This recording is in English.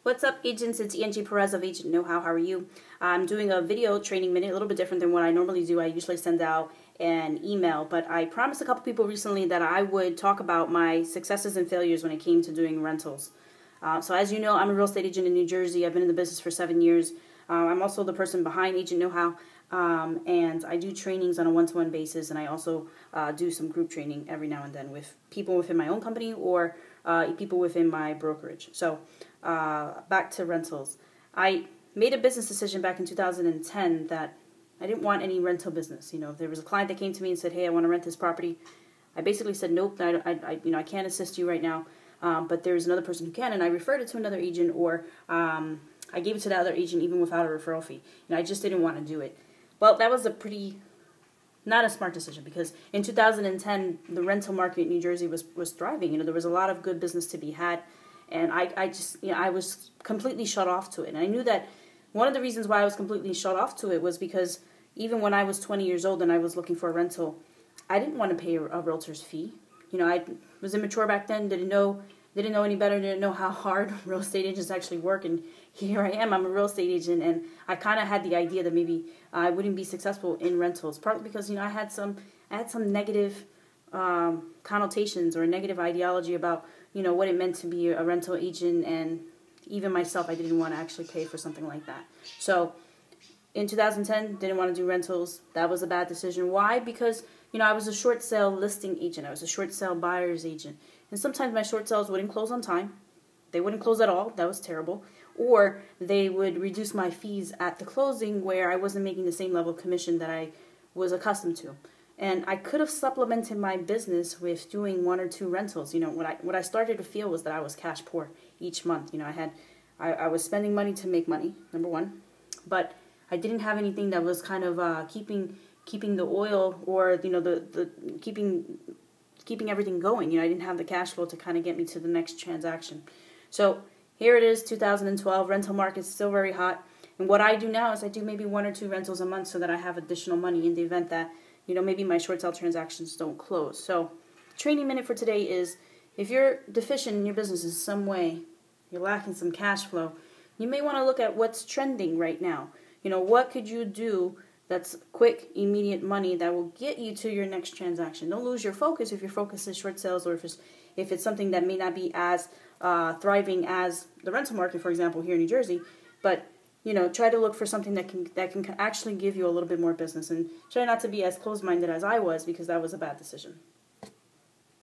What's up, agents? It's Angie Perez of Agent Know How. How are you? I'm doing a video training minute, a little bit different than what I normally do. I usually send out an email, but I promised a couple people recently that I would talk about my successes and failures when it came to doing rentals. So as you know, I'm a real estate agent in New Jersey. I've been in the business for 7 years. I'm also the person behind Agent Know How, and I do trainings on a one-to-one basis, and I also do some group training every now and then with people within my own company or people within my brokerage. So back to rentals. I made a business decision back in 2010 that I didn't want any rental business. You know, if there was a client that came to me and said, "Hey, I want to rent this property," I basically said, "Nope, I can't assist you right now, but there's another person who can," and I referred it to another agent, or I gave it to the other agent even without a referral fee. And I just didn't want to do it. Well, that was not a smart decision, because in 2010 the rental market in New Jersey was thriving. You know, there was a lot of good business to be had, and I was completely shut off to it. And I knew that one of the reasons why I was completely shut off to it was because even when I was 20 years old and I was looking for a rental, I didn't want to pay a realtor's fee. You know, I was immature back then, didn't know any better, didn't know how hard real estate agents actually work, and here I am, I'm a real estate agent, and I kind of had the idea that maybe I wouldn't be successful in rentals, partly because, you know, I had some negative connotations or a negative ideology about, you know, what it meant to be a rental agent, and even myself, I didn't want to actually pay for something like that. So in 2010, didn't want to do rentals. That was a bad decision. Why? Because, you know, I was a short sale listing agent. I was a short sale buyer's agent. And sometimes my short sales wouldn't close on time. They wouldn't close at all. That was terrible. Or they would reduce my fees at the closing, where I wasn't making the same level of commission that I was accustomed to. And I could have supplemented my business with doing 1 or 2 rentals. You know, what I started to feel was that I was cash poor each month. You know, I was spending money to make money, number one, but I didn't have anything that was kind of keeping the oil, or, you know, the keeping everything going. You know, I didn't have the cash flow to kind of get me to the next transaction. So here it is, 2012, rental market's still very hot. And what I do now is I do maybe 1 or 2 rentals a month so that I have additional money in the event that, you know, maybe my short sale transactions don't close. So training minute for today is, if you're deficient in your business in some way, you're lacking some cash flow, you may want to look at what's trending right now. You know, what could you do that's quick, immediate money that will get you to your next transaction? Don't lose your focus if your focus is short sales, or if it's something that may not be as thriving as the rental market, for example, here in New Jersey. But, you know, try to look for something that can actually give you a little bit more business, and try not to be as closed-minded as I was, because that was a bad decision.